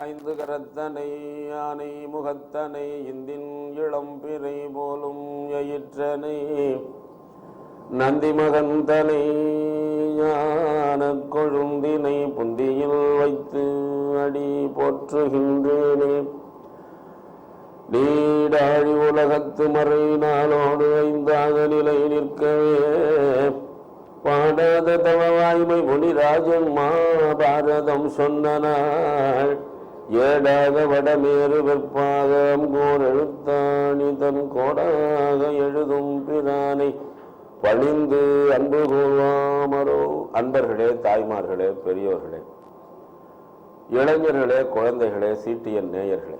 ஐந்து கரத்தனை யானை முகத்தனை இந்தின் இளம்பிறை போலும் எயிற்றனை நந்தி மகந்தனை ஞான கொழுந்தினை புந்தியில் வைத்து அடி போற்றுகின்றேனே. நீடாழி உலகத்து மறை நாளோடு ஐந்தாக நிலை நிற்கவே பாடாத தவ வாய்மை முனிராஜன் மாபாரதம் சொன்ன நாள் ஏடாக வடமேறு வெற்பாகம் கோர் எழுத்தாணி தன் கோடாக எழுதும் பிரானை பணிந்து அன்பு கூறுவாமரோ. அன்பர்களே, தாய்மார்களே, பெரியோர்களே, இளைஞர்களே, குழந்தைகளே, சீட்டியன் நேயர்களே,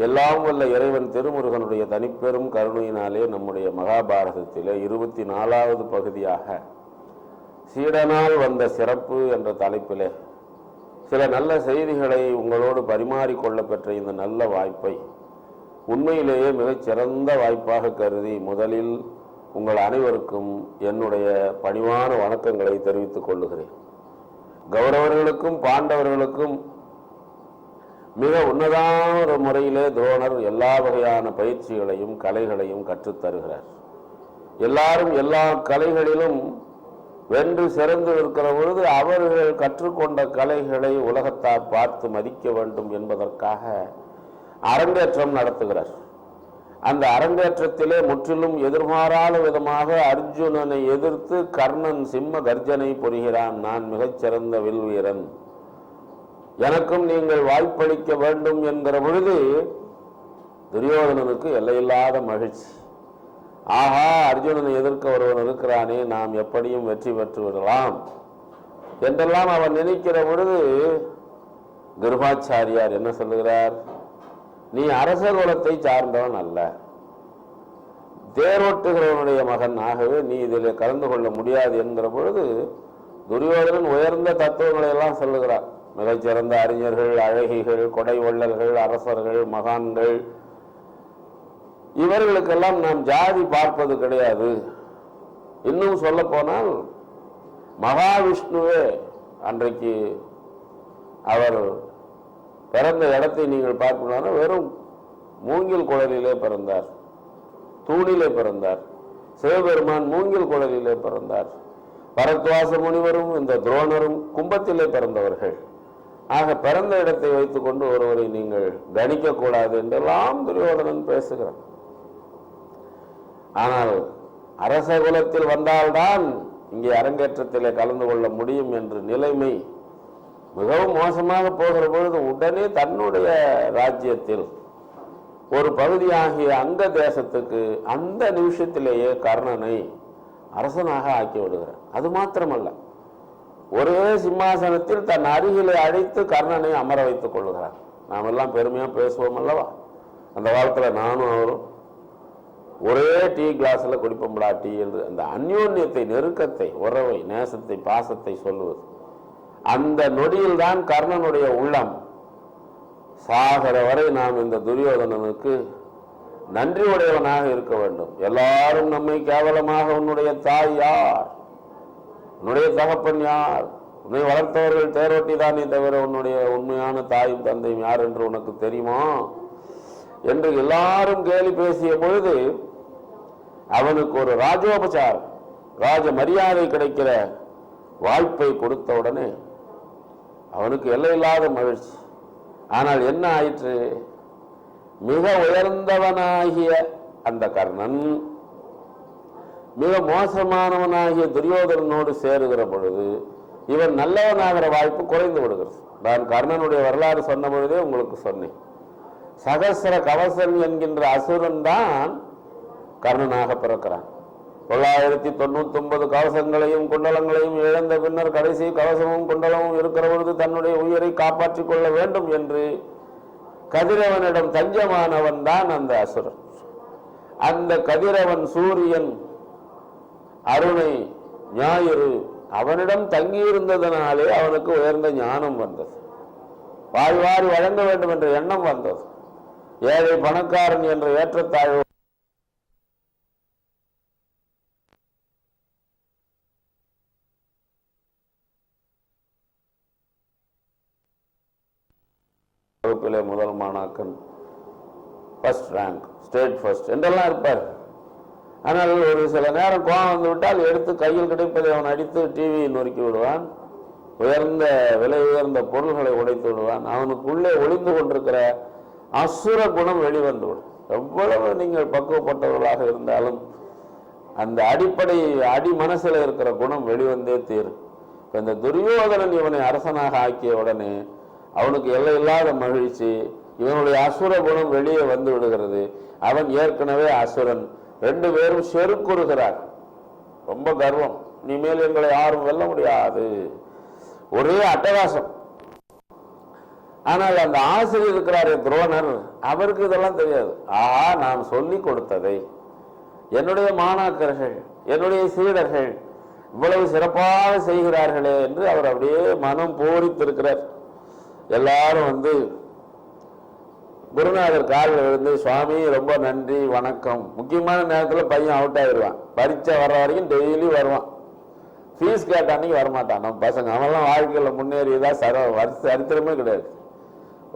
எல்லாம் வல்ல இறைவன் திருமுருகனுடைய தனிப்பெரும் கருணையினாலே நம்முடைய மகாபாரதத்திலே 24வது பகுதியாக சீடனால் வந்த சிறப்பு என்ற தலைப்பிலே சில நல்ல செய்திகளை உங்களோடு பரிமாறிக்கொள்ள பெற்ற இந்த நல்ல வாய்ப்பை உண்மையிலேயே மிகச் சிறந்த வாய்ப்பாக கருதி முதலில் உங்கள் அனைவருக்கும் என்னுடைய பணிவான வணக்கங்களை தெரிவித்துக் கொள்ளுகிறேன். கௌரவர்களுக்கும் பாண்டவர்களுக்கும் மிக உன்னதான ஒரு முறையிலே துரோணர் எல்லா வகையான பயிற்சிகளையும் கலைகளையும் கற்றுத்தருகிறார். எல்லாரும் எல்லா கலைகளிலும் வென்று சிறந்து இருக்கிற பொழுது அவர்கள் கற்றுக்கொண்ட கலைகளை உலகத்தார் பார்த்து மதிக்க வேண்டும் என்பதற்காக அரங்கேற்றம் நடத்துகிறார். அந்த அரங்கேற்றத்திலே முற்றிலும் எதிர்மாறாத விதமாக அர்ஜுனனை எதிர்த்து கர்ணன் சிம்ம கர்ஜனை புரிகிறான். நான் மிகச்சிறந்த வில் வீரன், எனக்கும் நீங்கள் வாய்ப்பளிக்க வேண்டும் என்கிற பொழுது துரியோதனனுக்கு எல்லையில்லாத மகிழ்ச்சி. ஆஹா, அர்ஜுனனை எதிர்க்க ஒருவன் இருக்கிறானே, நாம் எப்படியும் வெற்றி பெற்று விடலாம் என்றெல்லாம் அவன் நினைக்கிற பொழுது கிருபாச்சாரியார் என்ன சொல்லுகிறார்? நீ அரச குலத்தை சார்ந்தவன் அல்ல, தேரோட்டுகிறவனுடைய மகன், ஆகவே நீ இதில் கலந்து கொள்ள முடியாது என்கிற பொழுது துரியோதனன் உயர்ந்த தத்துவங்களை எல்லாம் சொல்லுகிறார். மிகச்சிறந்த அறிஞர்கள், அழகிகள், கொடை வள்ளல்கள், அரசர்கள், மகான்கள், இவர்களுக்கெல்லாம் நாம் ஜாதி பார்ப்பது கிடையாது. இன்னும் சொல்ல போனால் மகாவிஷ்ணுவே அன்றைக்கு அவர் பிறந்த இடத்தை நீங்கள் பார்க்கணும்னா வெறும் மூங்கில் குழலிலே பிறந்தார், தூணிலே பிறந்தார். சிவபெருமான் மூங்கில் குழலிலே பிறந்தார். பரத்வாச முனிவரும் இந்த துரோணரும் கும்பத்திலே பிறந்தவர்கள். ஆக பிறந்த இடத்தை வைத்துக் கொண்டு ஒருவரை நீங்கள் கணிக்க கூடாது என்றெல்லாம் துரியோதனன் பேசுகிறான். ஆனால் அரச குலத்தில் வந்தால்தான் இங்கே அரங்கேற்றத்திலே கலந்து கொள்ள முடியும் என்று நிலைமை மிகவும் மோசமாக போகிற பொழுது உடனே தன்னுடைய ராஜ்யத்தில் ஒரு பகுதியாகிய அங்க தேசத்துக்கு அந்த நிமிஷத்திலேயே கர்ணனை அரசனாக ஆக்கி விடுகிறார். அது மாத்திரமல்ல, ஒரே சிம்மாசனத்தில் தன் அருகிலே அழைத்து கர்ணனை அமர வைத்துக் கொள்ளுகிறார். நாம் எல்லாம் பெருமையா பேசுவோம் அல்லவா? அந்த காலத்துல நானும் அவரும் ஒரே டீ கிளாஸ்ல குடிப்போம்டா டீ என்று அந்த அந்யோன்யத்தை, நெருக்கத்தை, உறவை, நேசத்தை, பாசத்தை சொல்லுவது. அந்த நொடியில் தான் கர்ணனுடைய உள்ளம் சாகர வரை நாம் இந்த துரியோதனனுக்கு நன்றி உடையவனாக இருக்க வேண்டும். எல்லாரும் நம்மை கேவலமாக உன்னுடைய தாய் யார், உன்னுடைய தகப்பன் யார், உன்னை வளர்த்தவர்கள் தேரோட்டி தானே தவிர உன்னுடைய உண்மையான தாயும் தந்தையும் யார் என்று உனக்கு தெரியுமா என்று எல்லாரும் கேலி பேசிய பொழுது அவனுக்கு ஒரு ராஜோபசாரம், ராஜ மரியாதை கிடைக்கிற வாய்ப்பை கொடுத்த உடனே அவனுக்கு எல்லையில்லாத மகிழ்ச்சி. ஆனால் என்ன ஆயிற்று? மிக உயர்ந்தவனாகிய அந்த கர்ணன் மிக மோசமானவனாகிய துரியோதனனோடு சேருகிற பொழுது இவன் நல்லவனாகிற வாய்ப்பு குறைந்து விடுகிறது. நான் கர்ணனுடைய வரலாறு சொன்ன பொழுதே உங்களுக்கு சொன்னேன். சகசர கவசன் என்கின்ற அசுரன் தான் கர்ணனாக பிறக்கிறான். 999 கவசங்களையும் குண்டலங்களையும் இழந்த பின்னர் கடைசி கவசமும் குண்டலமும் இருக்கிற பொழுது தன்னுடைய உயிரை காப்பாற்றிக் கொள்ள வேண்டும் என்று கதிரவனிடம் தஞ்சமானவன் தான் அந்த அசுரன். அந்த கதிரவன், சூரியன், அருணை, ஞாயிறு அவனிடம் தங்கியிருந்ததனாலே அவனுக்கு உயர்ந்த ஞானம் வந்தது, வாழ்வாரி வழங்க வேண்டும் என்ற எண்ணம் வந்தது. ஏழை பணக்காரன் என்ற ஏற்றத்தாழ்வு வகுப்பிலே முதல் மாணாக்கன், ஃபர்ஸ்ட் ரேங்க், ஸ்டேட் ஃபர்ஸ்ட் என்றெல்லாம் இருப்பார். ஆனால் ஒரு சில நேரம் கோபம் வந்து விட்டால் எடுத்து கையில் கிடைப்பதை அவன் அடித்து டிவியை நொறுக்கி விடுவான், உயர்ந்த விலை உயர்ந்த பொருள்களை உடைத்து விடுவான். அவனுக்குள்ளே ஒளிந்து கொண்டிருக்கிற அசுர குணம் வெளிவந்துவிடும். எவ்வளவு நீங்கள் பக்குவப்பட்டவர்களாக இருந்தாலும் அந்த அடிப்படை அடி மனசில் இருக்கிற குணம் வெளிவந்தே தீரும். இந்த துரியோதனன் இவனை அரசனாக ஆக்கிய உடனே அவனுக்கு எல்லையில்லாத மகிழ்ச்சி, இவனுடைய அசுர குணம் வெளியே வந்து விடுகிறது. அவன் ஏற்கனவே அசுரன். ரெண்டு பேரும் செருக்குறுகிறார். ரொம்ப கர்வம், இனிமேல் எங்களை யாரும் வெல்ல முடியாது, ஒரே அட்டகாசம். ஆனால் அந்த ஆசிரியர் இருக்கிறார் துரோணர், அவருக்கு இதெல்லாம் தெரியாது. நான் சொல்லி கொடுத்ததை என்னுடைய மாணாக்கர்கள், என்னுடைய சீடர்கள் இவ்வளவு சிறப்பாக செய்கிறார்களே என்று அவர் அப்படியே மனம் பூரித்திருக்கிறார். எல்லாரும் வந்து குருநாதர் காலில் விழுந்து, சுவாமி ரொம்ப நன்றி வணக்கம். முக்கியமான நேரத்தில் பையன் அவுட் ஆகிடுவான். பரீட்சை வர்ற வரைக்கும் டெய்லி வருவான். ஃபீஸ் கேட்டான்னைக்கு வரமாட்டான். நம்ம பசங்க அவெல்லாம் வாழ்க்கையில் முன்னேறியதா சரித்திரமே கிடையாது.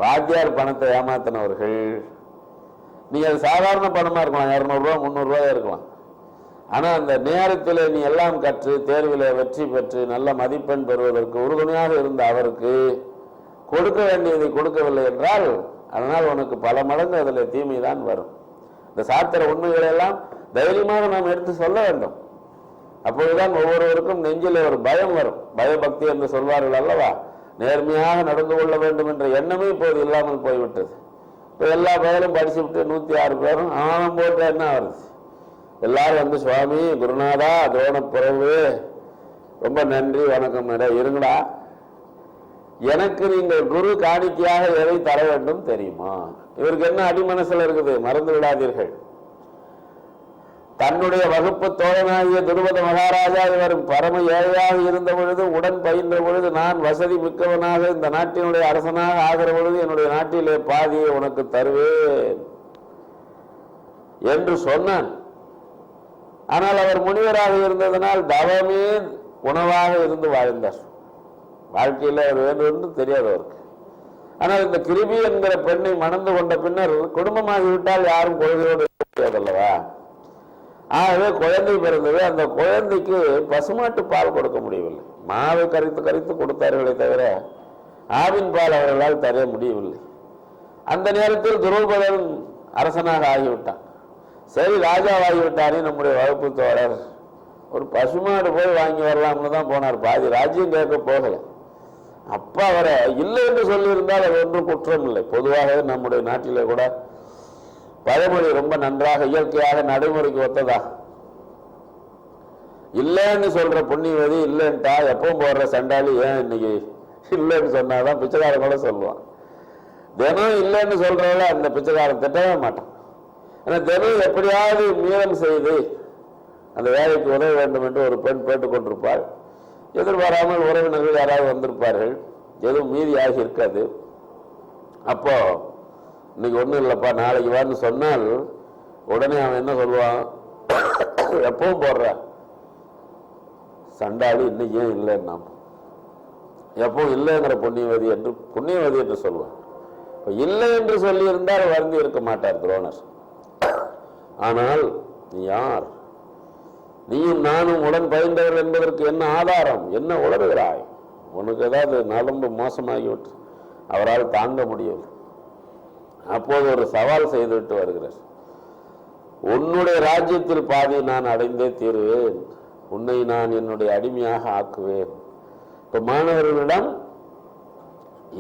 வாத்தியார் பணத்தை ஏமாத்தினவர்கள். நீங்கள் அது சாதாரண பணமாக இருக்கலாம், 200 ரூபா 300 ரூபாயா இருக்கலாம். ஆனால் அந்த நேரத்தில் நீ எல்லாம் கற்று தேர்வில் வெற்றி பெற்று நல்ல மதிப்பெண் பெறுவதற்கு உறுதுணையாக இருந்த அவருக்கு கொடுக்க வேண்டியதை கொடுக்கவில்லை என்றால் அதனால் உனக்கு பல மடங்கு அதில் தீமை தான் வரும். இந்த சாத்திர உண்மைகளை எல்லாம் தைரியமாக நாம் எடுத்து சொல்ல வேண்டும். அப்போதுதான் ஒவ்வொருவருக்கும் நெஞ்சில் ஒரு பயம் வரும். பயபக்தி என்று சொல்வார்கள் அல்லவா, நேர்மையாக நடந்து கொள்ள வேண்டும் என்ற எண்ணமே இப்போது இல்லாமல் போய்விட்டது. இப்போ எல்லா பேரும் படிச்சு விட்டு 106 பேரும் ஆனம் போட்டு என்ன வருது, எல்லாரும் வந்து சுவாமி குருநாதா துரோணப்புறவு ரொம்ப நன்றி வணக்கம் இருங்கடா, எனக்கு நீங்கள் குரு காணிக்கையாக எதை தர வேண்டும் தெரியுமா? இவருக்கு என்ன அடிமனசில் இருக்குது மறந்து விடாதீர்கள். தன்னுடைய வகுப்பு தோழனாகிய துருபத மகாராஜா இவர் பரம ஏழையாக இருந்த பொழுது, உடன் பயின்ற பொழுது, நான் வசதி மிக்கவனாக இந்த நாட்டினுடைய அரசனாக ஆகிற பொழுது என்னுடைய நாட்டிலே பாதியை உனக்கு தருவேன் என்று சொன்னான். ஆனால் அவர் முனிவராக இருந்ததனால் தவமே உணவாக இருந்து வாழ்ந்தார். வாழ்க்கையில் அவர் வேண்டும் தெரியாது அவருக்கு. ஆனால் இந்த கிருபி என்கிற பெண்ணை மணந்து கொண்ட பின்னர் குடும்பமாகிவிட்டால் யாரும் கொள்கையோடு முடியாதல்லவா. ஆகவே குழந்தை பிறந்தது. அந்த குழந்தைக்கு பசுமாட்டு பால் கொடுக்க முடியவில்லை. மாவை கரைத்து கரைத்து கொடுத்தார்களே தவிர ஆவின் பால் அவர்களால் தர முடியவில்லை. அந்த நேரத்தில் துரோபதன் அரசனாக ஆகிவிட்டான். சரி, ராஜாவாகிவிட்டாரே நம்முடைய வகுப்பு தோழர், ஒரு பசுமாடு போய் வாங்கி வரலாம்னு தான் போனார். பாதி ராஜ்யம் கேட்க போகலை. அப்பா அவரை இல்லை என்று சொல்லியிருந்தால் அது ஒன்றும் குற்றம் இல்லை. பொதுவாகவே நம்முடைய நாட்டிலே கூட பழமொழி ரொம்ப நன்றாக இயற்கையாக நடைமுறைக்கு ஒத்ததா. இல்லைன்னு சொல்ற புண்ணியவதி இல்லைன்ட்டா எப்பவும் போடுற சண்டாளி ஏன் இன்னைக்கு இல்லைன்னு சொன்னாதான் பிச்சைக்காரன் கூட சொல்லுவான். தினம் இல்லைன்னு சொல்றவங்கள அந்த பிச்சைக்காரன் திட்டவே மாட்டான். ஏன்னா தினம் எப்படியாவது மீதம் செய்து அந்த வேலைக்கு உதவ வேண்டும் என்று ஒரு பெண் கேட்டுக்கொண்டிருப்பாள். எதிர்பாராமல் உறவினர்கள் யாராவது வந்திருப்பார்கள், எதுவும் மீதி ஆகி இருக்காது. அப்போ இன்னைக்கு ஒன்றும் இல்லைப்பா நாளைக்கு வான்னு சொன்னால் உடனே அவன் என்ன சொல்லுவான், எப்பவும் போடுற சண்டாளி இன்னைக்கு ஏன் இல்லைன்னா எப்பவும் இல்லைங்கிற புண்ணியவதி என்று சொல்லுவான். இல்லை என்று சொல்லி இருந்தால் வருந்தி இருக்க மாட்டார் துரோணர். ஆனால் நீ யார், நீயும் நானும் உடன் பயின்றவர் என்பதற்கு என்ன ஆதாரம், என்ன உளறுகிறாய்? உனக்கு ஏதாவது நலம்பு மோசமாகிவிட்டு அவரால் தாங்க முடியவில்லை. அப்போது ஒரு சவால் செய்துவிட்டு வருகிறார். உன்னுடைய ராஜ்யத்தில் பாதி நான் அடைந்தே தீருவேன், உன்னை நான் என்னுடைய அடிமையாக ஆக்குவேன். இப்ப மாணவர்களிடம்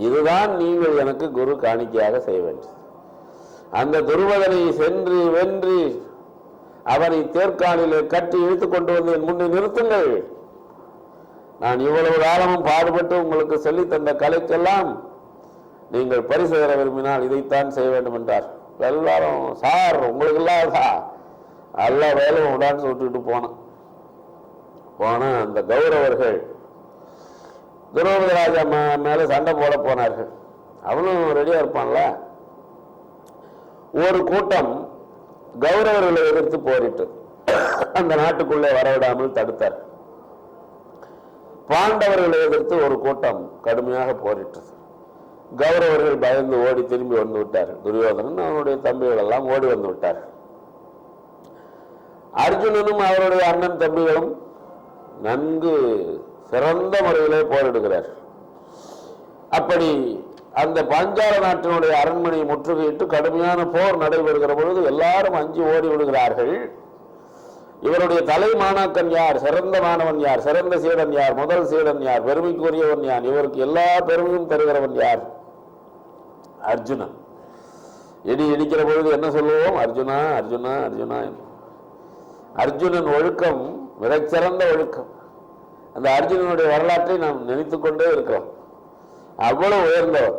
இதுதான் நீங்கள் எனக்கு குரு காணிக்கையாக செய்ய வேண்டும். அந்த துருவதனை சென்று வென்று அவனை தேர்காலிலே கட்டி இழுத்துக் கொண்டு வந்து என் முன்னே நிறுத்துங்கள். நான் இவ்வளவு காலமும் பாடுபட்டு உங்களுக்கு சொல்லி தந்த கலைக்கெல்லாம் நீங்கள் பரிசு பெற விரும்பினால் இதைத்தான் செய்ய வேண்டும் என்றார். எல்லாரும் சார் உங்களுக்கு இல்லாதா எல்லா வேலையும் உடான்னு விட்டுட்டு போன அந்த கௌரவர்கள் துரோபத ராஜா மேல சண்டை போட போனார்கள். அவனும் ரெடியா இருப்பான்ல. ஒரு கூட்டம் கௌரவர்களை எதிர்த்து போரிட்டு அந்த நாட்டுக்குள்ளே வரவிடாமல் தடுத்தார். பாண்டவர்களை எதிர்த்து ஒரு கூட்டம் கடுமையாக போரிட்டது. கௌரவர்கள் பயந்து ஓடி திரும்பி வந்து விட்டார்கள். துரியோதனன் அவனுடைய தம்பிகள் எல்லாம் ஓடி வந்து விட்டார்கள். அர்ஜுனனும் அவருடைய அண்ணன் தம்பிகளும் நன்கு சிறந்த முறையிலே போரிடுகிறார். அப்படி அந்த பாஞ்சால நாட்டினுடைய அரண்மனையை முற்றுகையிட்டு கடுமையான போர் நடைபெறுகிற பொழுது எல்லாரும் அஞ்சி ஓடி விடுகிறார்கள். இவருடைய தலை மாணாக்கன் யார், சிறந்த மாணவன் யார், சிறந்த சீடன் யார், முதல் சீடன் யார், பெருமைக்குரியவன் யார், இவருக்கு எல்லா பெருமையும் தருகிறவன் யார்? அர்ஜுனன். இடி இடிக்கிற பொழுது என்ன சொல்லுவோம்? அர்ஜுனா அர்ஜுனா அர்ஜுனா. அர்ஜுனன் ஒழுக்கம் மிகச்சிறந்த ஒழுக்கம். அந்த அர்ஜுனனுடைய வரலாற்றை நாம் நினைத்து கொண்டே இருக்கிறோம். அவ்வளவு உயர்ந்தவர்.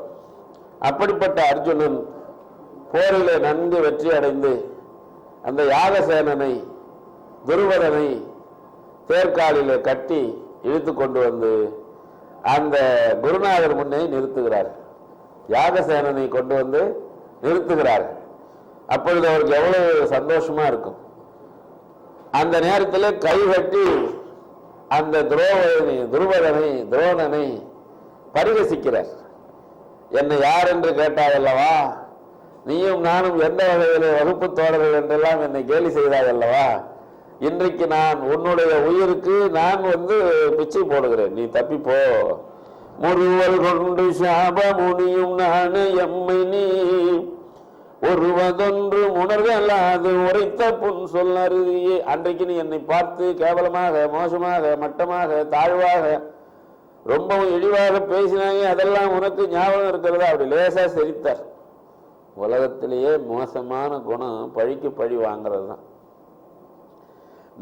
அப்படிப்பட்ட அர்ஜுனன் போரிலே நன்கு வெற்றி அடைந்து அந்த யாகசேனனை துருவதனை தேர்காலிலே கட்டி இழுத்து கொண்டு வந்து அந்த குருநாதர் முன்னே நிறுத்துகிறார். யாகசேனனை கொண்டு வந்து நிறுத்துகிறார். அப்பொழுது அவருக்கு எவ்வளவு சந்தோஷமா இருக்கும். அந்த நேரத்தில் கைகட்டி அந்த துரோணனை பரிகசிக்கிறார். என்னை யார் என்று கேட்டாய் அல்லவா, நீயும் நானும் எந்த வகையிலே வகுப்பு தோழர்கள் என்றெல்லாம் என்னை கேலி செய்தாய் அல்லவா, இன்றைக்கு நான் உன்னுடைய உயிருக்கு நான் பிச்சை போடுகிறேன், நீ தப்பிப்போ. முருவல் கொண்டு சாப முனியும் நானு எம்மை நீ ஒருவதொன்று உணர்வல்லாது உரைத்த புன் சொல் அருதியே. அன்றைக்கு நீ என்னை பார்த்து கேவலமாக, மோசமாக, மட்டமாக, தாழ்வாக, ரொம்பவும் இழிவாக பேசினாயே, அதெல்லாம் உனக்கு ஞாபகம் இருக்கிறதா? அப்படி லேசா சிரித்தார். உலகத்திலேயே மோசமான குணம் பழிக்கு பழி வாங்கிறது தான்.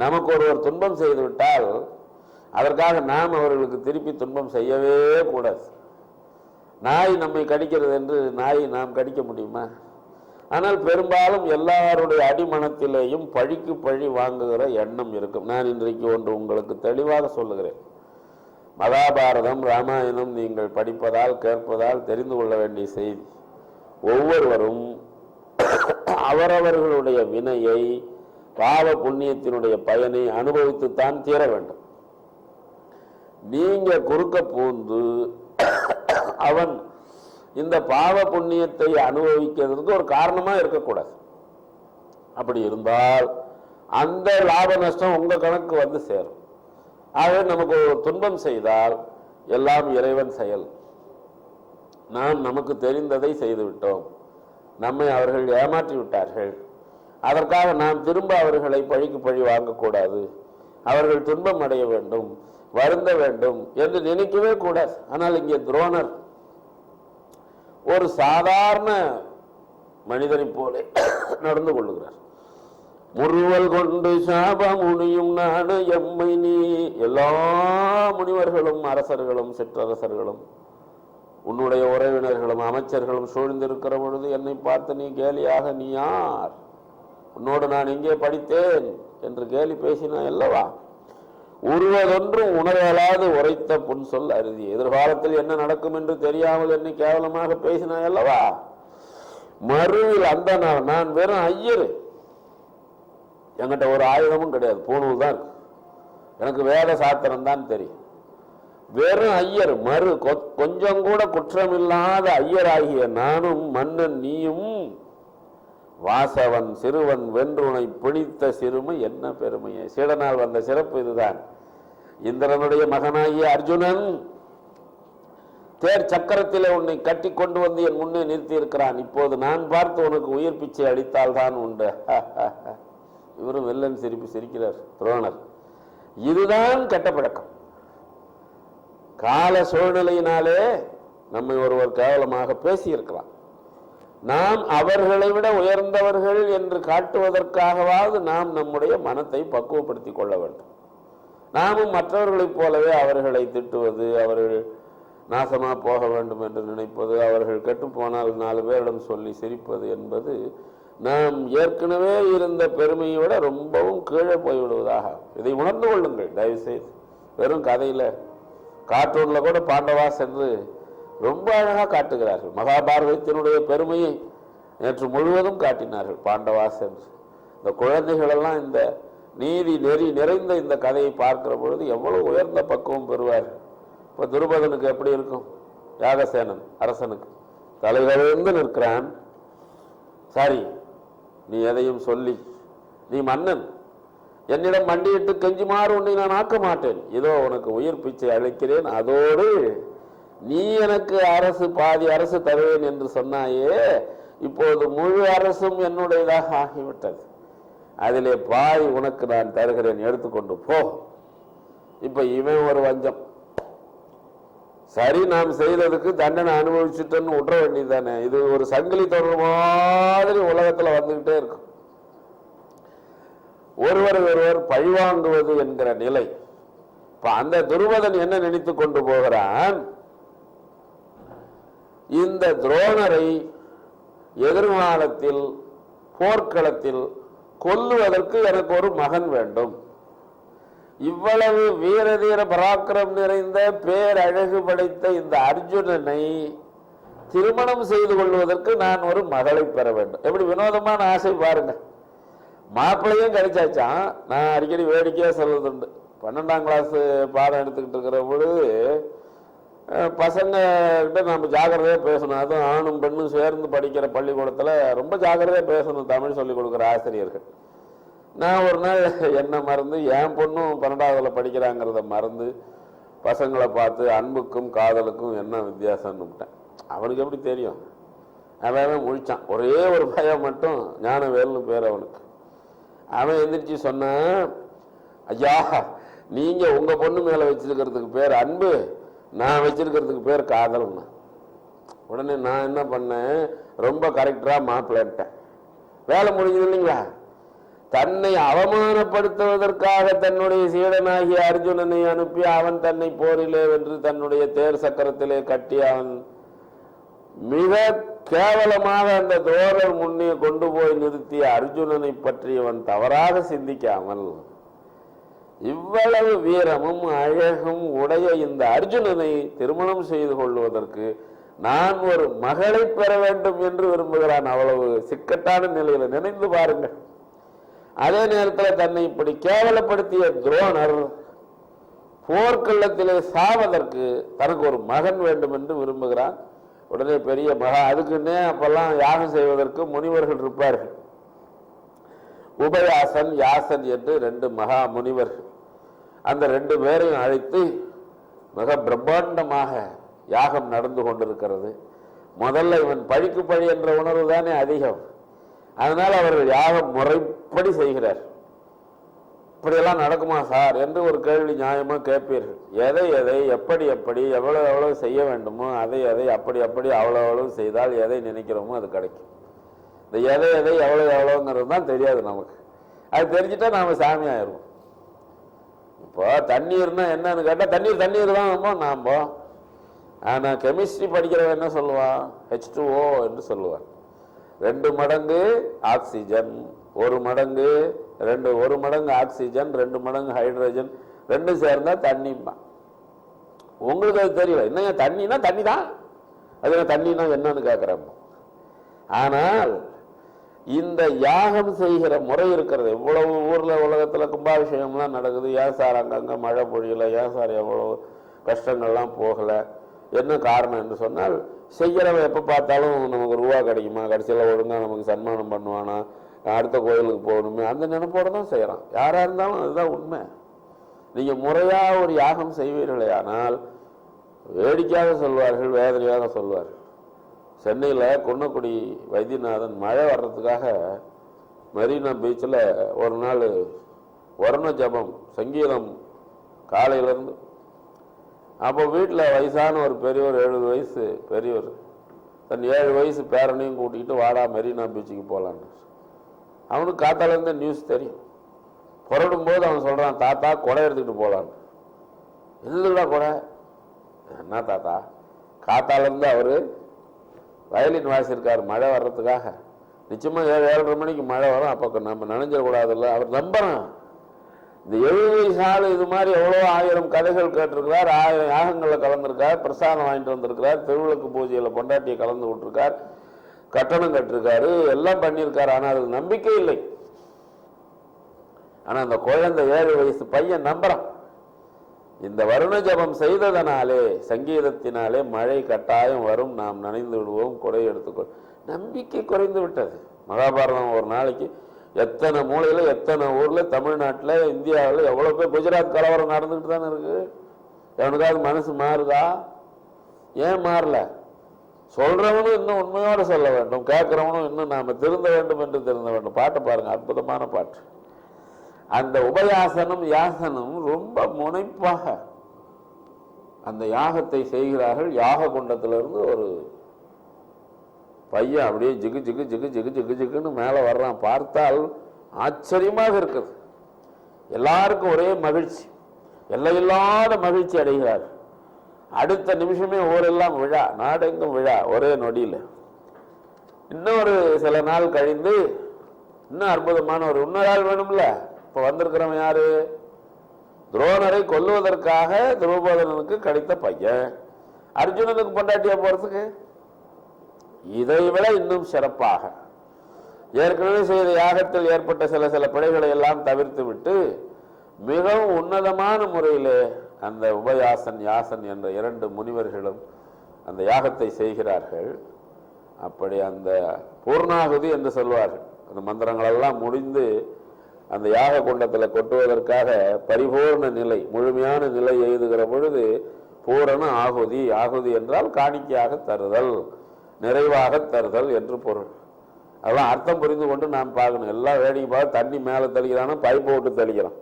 நமக்கு ஒருவர் துன்பம் செய்து விட்டால் அதற்காக நாம் அவர்களுக்கு திருப்பி துன்பம் செய்யவே கூடாது. நாய் நம்மை கடிக்கிறது என்று நாயை நாம் கடிக்க முடியுமா? ஆனால் பெரும்பாலும் எல்லாருடைய அடிமனத்திலேயும் பழிக்கு பழி வாங்குகிற எண்ணம் இருக்கும். நான் இன்றைக்கு ஒன்று உங்களுக்கு தெளிவாக சொல்லுகிறேன். மகாபாரதம், ராமாயணம் நீங்கள் படிப்பதால், கேட்பதால் தெரிந்து கொள்ள வேண்டிய செய்தி. ஒவ்வொருவரும் அவரவர்களுடைய வினையை, பாவ புண்ணியத்தினுடைய பயனை அனுபவித்துத்தான் தீர வேண்டும். நீங்க குறுக்க பூந்து அவன் இந்த பாவ புண்ணியத்தை அனுபவிக்கிறதுக்கு ஒரு காரணமா இருக்கக்கூடாது. அப்படி இருந்தால் அந்த லாப நஷ்டம் உங்க கணக்கு வந்து சேரும். ஆகவே நமக்கு ஒரு துன்பம் செய்தால் எல்லாம் இறைவன் செயல். நாம் நமக்கு தெரிந்ததை செய்துவிட்டோம், நம்மை அவர்கள் ஏமாற்றி விட்டார்கள், அதற்காக நாம் திரும்ப அவர்களை பழிக்கு பழி வாங்கக்கூடாது, அவர்கள் துன்பம் அடைய வேண்டும், வருந்த வேண்டும் என்று நினைக்கவே கூடாது. ஆனால் இங்கே துரோணர் ஒரு சாதாரண மனிதனை போல நடந்து கொள்ளுகிறார். முருவல் கொண்டு சாப முனியும் நாடு எம்மை நீ. எல்லா முனிவர்களும் அரசர்களும் சிற்றரசர்களும் உன்னுடைய உறவினர்களும் அமைச்சர்களும் சூழ்ந்திருக்கிற பொழுது என்னை பார்த்து நீ கேலியாக, நீ யார், உன்னோடு நான் எங்கே படித்தேன் என்று கேலி பேசினாய் அல்லவா? உருவதொன்றும் உணரலாது உரைத்த புன் சொல் அருதி. எதிர்காலத்தில் என்ன நடக்கும் என்று தெரியாமல் என்னை கேவலமாக பேசினாய் அல்லவா? மறுவில் அந்த நான் வெறும் ஐயரு, என்கிட்ட ஒரு ஆயுதமும் கிடையாது, பூணூல் தான் இருக்கு, எனக்கு வேத சாத்திரம் தான் தெரியும். வெறும் ஐயர், கொஞ்சம் கூட குற்றமில்லாத ஐயராகிய நானும் மன்னன் நீயும் வாசவன் சிறுவன் வென்றுனை பிடித்த சிறுமை என்ன பெருமையே. சீடனால் வந்த சிறப்பு இதுதான். இந்திரனுடைய மகனாகிய அர்ஜுனன் தேர் சக்கரத்திலே உன்னை கட்டி கொண்டு வந்து என் முன்னே நிறுத்தி இருக்கிறான். இப்போது நான் பார்த்து உனக்கு உயிர் பிச்சை அளித்தால் தான் உண்டு. இவரும் வெள்ளன் சிரிப்பு சிரிக்கிறார் துரோணர். இதுதான் கெட்ட பழக்கம். கால சூழ்நிலையினாலே நம்மை ஒருவர் கேவலமாக பேசியிருக்கலாம். நாம் அவர்களை விட உயர்ந்தவர்கள் என்று காட்டுவதற்காகவாவது நாம் நம்முடைய மனத்தை பக்குவப்படுத்திக் கொள்ள வேண்டும். நாமும் மற்றவர்களைப் போலவே அவர்களை திட்டுவது, அவர்கள் நாசமா போக வேண்டும் என்று நினைப்பது, அவர்கள் கெட்டு போனால் 4 பேரிடம் சொல்லி சிரிப்பது என்பது நாம் ஏற்கனவே இருந்த பெருமையை விட ரொம்பவும் கீழே போய்விடுவதாக. இதை உணர்ந்து கொள்ளுங்கள் தயவு செய்து. வெறும் கதையில கார்ட்டூன்ல கூட பாண்டவா சென்று ரொம்ப அழகாக காட்டுகிறார்கள். மகாபாரதத்தினுடைய பெருமையை நேற்று முழுவதும் காட்டினார்கள் பாண்டவா சென்று. இந்த குழந்தைகள் எல்லாம் இந்த நீதி நெறி நிறைந்த இந்த கதையை பார்க்கிற பொழுது எவ்வளவு உயர்ந்த பக்குவம் பெறுவார்கள். இப்போ துருபதனுக்கு எப்படி இருக்கும்? யாகசேனன் அரசனுக்கு தலைகவிழ்ந்து நிற்கிறான். சரி, நீ எதையும் சொல்லி, நீ மன்னன், என்னிடம் மண்டியிட்டு கெஞ்சுமாறு உன்னை நான் ஆக்க மாட்டேன். இதோ உனக்கு உயிர் பிச்சை அளிக்கிறேன், அதோடு நீ எனக்கு அரசு பாதி அரசு தருவேன் என்று சொன்னாயே, இப்போது முழு அரசும் என்னுடையதாக ஆகிவிட்டது. அதிலே பாதி உனக்கு நான் தருகிறேன், எடுத்துக்கொண்டு போ. இப்ப இவன் ஒரு வஞ்சம். சரி, நாம் செய்ததுக்கு தண்டனை அனுபவிச்சுட்டோன்னு விட்டுற வேண்டியதுதானே. இது ஒரு சங்கிலி தொடர் மாதிரி உலகத்துல வந்துகிட்டே இருக்கும். ஒருவர் ஒருவர் பழிவாங்குவது என்கிற நிலை. இப்ப அந்த துருபதன் என்ன நினைத்து கொண்டு போகிறான், இந்த துரோணரை எதிர்காலத்தில் போர்க்களத்தில் கொல்லுவதற்கு எனக்கு ஒரு மகன் வேண்டும். இவ்வளவு வீரதீர பராக்கிரம் நிறைந்த பேரழகு படைத்த இந்த அர்ஜுனனை திருமணம் செய்து கொள்வதற்கு நான் ஒரு மகளை பெற வேண்டும். எப்படி வினோதமான ஆசை பாருங்க. மாப்பிள்ளையும் கிடைச்சாச்சான். நான் அடிக்கடி வேடிக்கையா சொல்வதுண்டு. 12ஆம் கிளாஸ் பாடம் எடுத்துக்கிட்டு இருக்கிற பொழுது பசங்க கிட்ட நம்ம ஜாக்கிரதையா பேசணும். அதுவும் ஆணும் பெண்ணும் சேர்ந்து படிக்கிற பள்ளிக்கூடத்துல ரொம்ப ஜாக்கிரதையா பேசணும் தமிழ் சொல்லிக் கொடுக்குற ஆசிரியர்கள். நான் ஒரு நாள் என்ன மறந்து, என் பொண்ணும் 12ஆவதுல படிக்கிறாங்கிறத மறந்து பசங்களை பார்த்து அன்புக்கும் காதலுக்கும் என்ன வித்தியாசம்னு விட்டேன். அவனுக்கு எப்படி தெரியும்? அவன் முழிச்சான். ஒரே ஒரு பையன் மட்டும், ஞானவேல்னு பேர் அவனுக்கு. அவன் எந்திரிச்சு சொன்னான், ஐயா, நீங்க உங்க பொண்ணு மேல வச்சிருக்கிறதுக்கு பேர் அன்பு, நான் வச்சிருக்கிறதுக்கு பேர் காதல்னா. உடனே நான் என்ன பண்ணேன், ரொம்ப கரெக்டரா மாப்பிள்ளட்டேன். வேலை முடிஞ்சது இல்லைங்களா? தன்னை அவமானப்படுத்துவதற்காக தன்னுடைய சீடனாகிய அர்ஜுனனை அனுப்பி அவன் தன்னை போரிலே வென்று தன்னுடைய தேர் சக்கரத்திலே கட்டி அவன் மிக கேவலமாக அந்த துரோணர் முன்னே கொண்டு போய் நிறுத்திய அர்ஜுனனை பற்றி அவன் தவறாக சிந்திக்காமல் இவ்வளவு வீரமும் அழகும் உடைய இந்த அர்ஜுனனை திருமணம் செய்து கொள்வதற்கு நான் ஒரு மகளை பெற வேண்டும் என்று விரும்புகிறான். அவ்வளவு சிக்கட்டான நிலையில நினைந்து பாருங்கள். அதே நேரத்தில் தன்னை இப்படி கேவலப்படுத்திய துரோணர் போர்க்களத்திலே சாவதற்கு தனக்கு ஒரு மகன் வேண்டும் என்று விரும்புகிறான். உடனே பெரிய மகா, அதுக்குன்னே அப்பெல்லாம் யாகம் செய்வதற்கு முனிவர்கள் இருப்பார்கள். உபயாசன் யாசன் என்று 2 மகா முனிவர்கள். அந்த 2 பேரையும் அழைத்து மிக பிரம்மாண்டமாக யாகம் நடந்து கொண்டிருக்கிறது. முதல்ல இவன் பழிக்கு பழி என்ற உணர்வு தானே அதிகம். அதனால் அவர்கள் யாகம் முறைப்படி செய்கிறார். இப்படியெல்லாம் நடக்குமா சார் என்று ஒரு கேள்வி நியாயமா கேட்பீர்கள். எதை எதை எப்படி எப்படி எவ்வளவு எவ்வளவு செய்ய வேண்டுமோ அதை எதை அப்படி அப்படி அவ்வளவு எவ்வளவு செய்தால் எதை நினைக்கிறோமோ அது கிடைக்கும். இந்த எதை எதை எவ்வளவு எவ்வளவுங்கிறது தான் தெரியாது நமக்கு. அது தெரிஞ்சுட்டா நாம சாமி ஆயிடுவோம். இப்போ தண்ணீர்னா என்னன்னு கேட்டால் தண்ணீர் தான் நாம. ஆனா கெமிஸ்ட்ரி படிக்கிறவன் என்ன சொல்லுவான், H2O என்று சொல்லுவான். 2 மடங்கு ஆக்சிஜன், 1 மடங்கு 1 மடங்கு ஆக்சிஜன், 2 மடங்கு ஹைட்ரஜன், 2 சேர்ந்தா தண்ணிப்பா. உங்களுக்கு அது தெரியல. என்னங்க தண்ணினா தண்ணி தான், அது தண்ணினா என்னன்னு கேட்கிறப்ப. ஆனால் இந்த யாகம் செய்கிற முறை இருக்கிறது. எவ்வளவு ஊர்ல உலகத்துல கும்பாபிஷேகம்லாம் நடக்குது. ஏன் சார் அங்கங்க மழை பொழியல, ஏன் சார் எவ்வளவு கஷ்டங்கள்லாம் போகல, என்ன காரணம் என்று சொன்னால், செய்கிறவன் எப்போ பார்த்தாலும் நமக்கு ரூபா கிடைக்குமா, கடைசியில் ஒழுங்காக நமக்கு சன்மானம் பண்ணுவானா, அடுத்த கோயிலுக்கு போகணுமே, அந்த நினைப்போடு தான் செய்கிறான். யாராக இருந்தாலும் அதுதான் உண்மை. நீங்கள் முறையாக ஒரு யாகம் செய்வீர்களே ஆனால் வேடிக்கையாக சொல்வார்கள், வேதனையாக சொல்வார்கள். சென்னையில் குன்னக்குடி வைத்தியநாதன் மழை வர்றதுக்காக மெரினா பீச்சில் ஒரு நாள் வர்ண ஜபம் சங்கீதம் காலையிலேருந்து. அப்போ வீட்டில் வயசான ஒரு பெரியவர், 70 வயசு பெரியவர், தன் 7 வயசு பேரனையும் கூட்டிகிட்டு வாடா மெரினா பீச்சுக்கு போகலான்னு. அவனுக்கு காத்தாலேருந்து நியூஸ் தெரியும். புறடும் போது அவன் சொல்கிறான், தாத்தா கொடை எடுத்துக்கிட்டு போகலான்னு. எதுடா கொடை? என்ன தாத்தா, காத்தாலேருந்து அவர் வயலின் வாசியிருக்கார் மழை வர்றதுக்காக. நிச்சயமாக 7-7:30 மணிக்கு மழை வரும், அப்போ நம்ம நினைஞ்சிடக்கூடாதுல்ல. அவர் நம்புறான். இந்த 70 வயசு ஆள் இது மாதிரி எவ்வளோ 1000 கதைகள் கேட்டிருக்கிறார், 1000 யாகங்களில் கலந்துருக்கார், பிரசாதம் வாங்கிட்டு வந்திருக்கிறார், திருவிளக்கு பூஜையில் பொண்டாட்டியை கலந்து விட்டுருக்கார், கட்டணம் கட்டிருக்காரு, எல்லாம் பண்ணியிருக்காரு. ஆனால் அதுக்கு நம்பிக்கை இல்லை. ஆனால் அந்த குழந்தை 7 வயசு பையன் நம்புறான். இந்த வருண ஜபம் செய்ததனாலே, சங்கீதத்தினாலே மழை கட்டாயம் வரும், நாம் நனைந்து விடுவோம், கொடை எடுத்துக்கொள். நம்பிக்கை குறைந்து விட்டது. மகாபாரதம் ஒரு நாளைக்கு எத்தனை மூலையில, எத்தனை ஊர்ல, தமிழ்நாட்டில், இந்தியாவில் எவ்வளவு பேர், குஜராத் கலவரம் நடந்துகிட்டு தானே இருக்கு. எவனுக்காவது மனசு மாறுதா? ஏன் மாறல? சொல்றவனும் இன்னும் உண்மையோடு சொல்ல வேண்டும், கேட்கிறவனும் இன்னும் நாம திருந்த வேண்டும் என்று திருந்த வேண்டும். பாட்டை பாருங்க, அற்புதமான பாட்டு. அந்த உபயாசனம் யாசனம் ரொம்ப முனைப்பாக அந்த யாகத்தை செய்கிறார்கள். யாக குண்டத்திலிருந்து ஒரு பையன் அப்படியே ஜிகு ஜிகு ஜிகு ஜிகு ஜிகு ஜிகுன்னு மேலே வர்றான். பார்த்தால் ஆச்சரியமாக இருக்குது. எல்லாருக்கும் ஒரே மகிழ்ச்சி, எல்லையில்லாத மகிழ்ச்சி அடைகிறார். அடுத்த நிமிஷமே ஊரெல்லாம் விழா, நாடெங்கும் விழா, ஒரே நொடியில். இன்னொரு சில நாள் கழிந்து இன்னும் அற்புதமான ஒரு இன்னொரு ஆள் வேணும்ல. இப்போ வந்திருக்கிறவன் யாரு? துரோணரை கொல்லுவதற்காக துருபோதனனுக்கு கிடைத்த பையன், அர்ஜுனனுக்கு பொண்டாட்டியா போறதுக்கு. இதை விட இன்னும் சிறப்பாக ஏற்கனவே செய்த யாகத்தில் ஏற்பட்ட சில சில பிழைகளை எல்லாம் தவிர்த்து விட்டு மிகவும் உன்னதமான முறையிலே அந்த உபயாசன் யாசன் என்ற இரண்டு முனிவர்களும் அந்த யாகத்தை செய்கிறார்கள். அப்படி அந்த பூர்ணாகுதி என்று சொல்வார்கள். அந்த மந்திரங்கள் எல்லாம் முடிந்து அந்த யாக குண்டத்தில் கொட்டுவதற்காக பரிபூர்ண நிலை, முழுமையான நிலை எய்துகிற பொழுது பூரண ஆகுதி. ஆகுதி என்றால் காணிக்கையாக தருதல், நிறைவாக தருதல் என்று பொருள். அதெல்லாம் அர்த்தம் புரிந்து கொண்டு நாம் பார்க்கணும். எல்லாம் வேடிக்கை பார்த்து தண்ணி மேலே தெளிக்கிறான்னா பைப்பை விட்டு தெளிக்கிறோம்.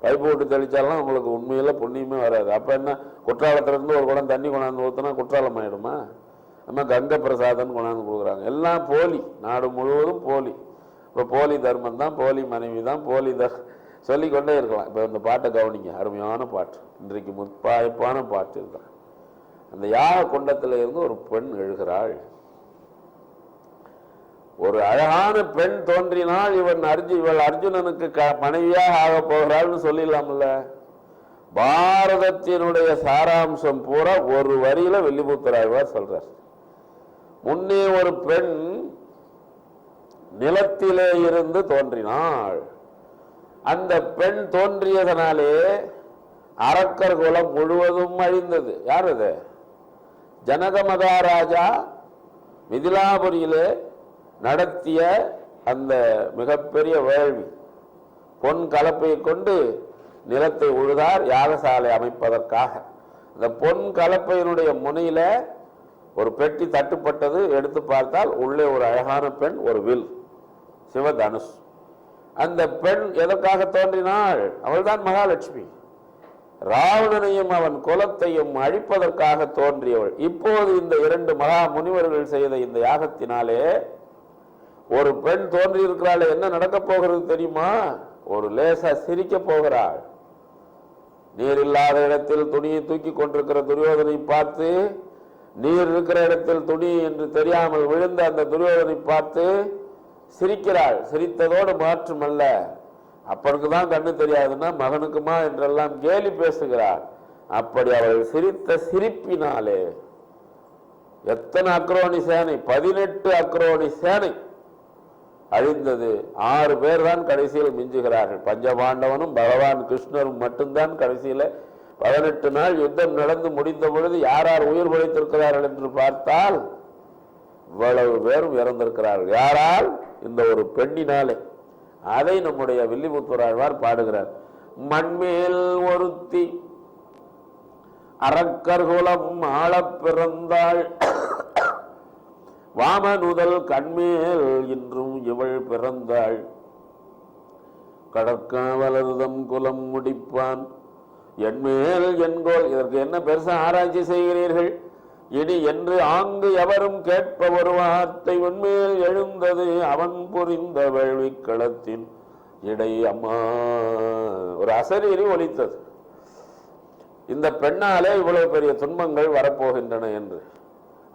பைப்பு விட்டு தெளிச்சாலும் உங்களுக்கு உண்மையில புண்ணியமே வராது. அப்போ என்ன, குற்றாலத்திலிருந்து ஒரு குடம் தண்ணி கொண்டாந்து ஊற்றினா குற்றாலம் ஆயிடுமா? நம்ம கங்கை பிரசாதம் கொண்டாந்து கொடுக்குறாங்க. எல்லாம் போலி, நாடு முழுவதும் போலி. இப்போ போலி தர்மம் தான், போலி மனைவி தான், போலி சொல்லிக்கொண்டே இருக்கலாம். இப்போ இந்த பாட்டை கவனிங்க, அருமையான பாட்டு, இன்றைக்கு முற்பாய்ப்பான பாட்டு இதுதான். அந்த யாக குண்டத்தில் இருந்து ஒரு பெண் எழுகிறாள். ஒரு அழகான பெண் தோன்றினால் இவள் அர்ஜுனனுக்கு மனைவியாக ஆக போகிறாள்னு சொல்லிடலாம்ல. பாரதத்தினுடைய சாராம்சம் பூரா ஒரு வரியில வில்லிபுத்தராழ்வார் சொல்றார். முன்னே ஒரு பெண் நிலத்திலே இருந்து தோன்றினாள். அந்த பெண் தோன்றியதனாலே அரக்கர் குலம் முழுவதும் அழிந்தது. யார் அது? ஜனக மகாராஜா மிதிலாபுரியிலே நடத்திய அந்த மிகப்பெரிய வேள்வி, பொன் கலப்பையை கொண்டு நிலத்தை உழுதார் யாகசாலை அமைப்பதற்காக. அந்த பொன் கலப்பையினுடைய முனையில ஒரு பெட்டி தட்டுப்பட்டது. எடுத்து பார்த்தால் உள்ளே ஒரு அழகான பெண், ஒரு வில், சிவதனுஷ். அந்த பெண் எதற்காக தோன்றினாள்? அவள்தான் மகாலட்சுமி. ராவணனையும் அவன் குலத்தையும் அழிப்பதற்காக தோன்றியவள். இப்போது இந்த இரண்டு மகா முனிவர்கள் செய்த இந்த யாகத்தினாலே ஒரு பெண் தோன்றி இருக்கிறாள். என்ன நடக்க போகிறது தெரியுமா? ஒரு லேசா சிரிக்க போகிறாள். நீர் இல்லாத இடத்தில் துணியை தூக்கி கொண்டிருக்கிற துரியோதனை பார்த்து, நீர் இருக்கிற இடத்தில் துணி என்று தெரியாமல் விழுந்த அந்த துரியோதனை பார்த்து சிரிக்கிறாள். சிரித்ததோடு மாற்றுமல்ல, அப்பனுக்குதான் கண்ணு தெரியாதுன்னா மகனுக்குமா என்றெல்லாம் கேலி பேசுகிறாள். அப்படி அவள் சிரித்த சிரிப்பினாலே எத்தனை அக்ரோணி சேனை, 18 அக்ரோணி சேனை அழிந்தது. 6 பேர் தான் கடைசியில் மிஞ்சுகிறார்கள். பஞ்சபாண்டவனும் பகவான் கிருஷ்ணரும் மட்டும்தான் கடைசியில 18 நாள் யுத்தம் நடந்து முடிந்த பொழுது யார் யார் உயிர் பிழைத்திருக்கிறார்கள் என்று பார்த்தால் இவ்வளவு பேரும் இறந்திருக்கிறார்கள். யாரால்? இந்த ஒரு பெண்ணினாலே. அதை நம்முடைய வில்லிபுத்தூராழ்வார் பாடுகிறார். மண்மேல் ஒருத்தி அரக்கர்குலம் ஆள பிறந்தாள், வாமனுதல் கண்மேல் இன்றும் இவள் பிறந்தாள், கடற்காவலர்தம் குலம் முடிப்பான் என்மேல் என்கோல். இதற்கு என்ன பெருசா ஆராய்ச்சி செய்கிறீர்கள்? இனி என்று ஆங்கு எவரும் கேட்ப ஒரு வார்த்தை உன்மேல் எழுந்தது அவன் புரிந்த வேள்வி களத்தின் இடை. அம்மா, ஒரு அசரீரி ஒலித்தது. இந்த பெண்ணாலே இவ்வளவு பெரிய துன்பங்கள் வரப்போகின்றன என்று.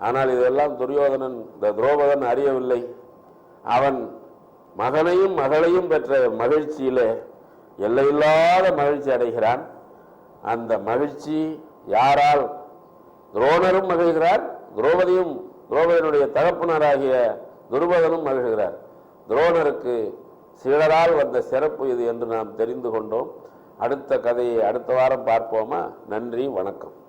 ஆனால் இதெல்லாம் துரியோதனன், இந்த துரோபதன் அறியவில்லை. அவன் மகனையும் மகளையும் பெற்ற மகிழ்ச்சியிலே எல்லையில்லாத மகிழ்ச்சி அடைகிறான். அந்த மகிழ்ச்சி யாரால்? துரோணரும் மகிழ்கிறார், துரோபதியினுடைய தகப்பனராகிய துருபதனும் மகிழ்கிறார். துரோணருக்கு சீடரால் வந்த சிறப்பு இது என்று நாம் தெரிந்து கொண்டோம். அடுத்த கதையை அடுத்த வாரம் பார்ப்போமா? நன்றி, வணக்கம்.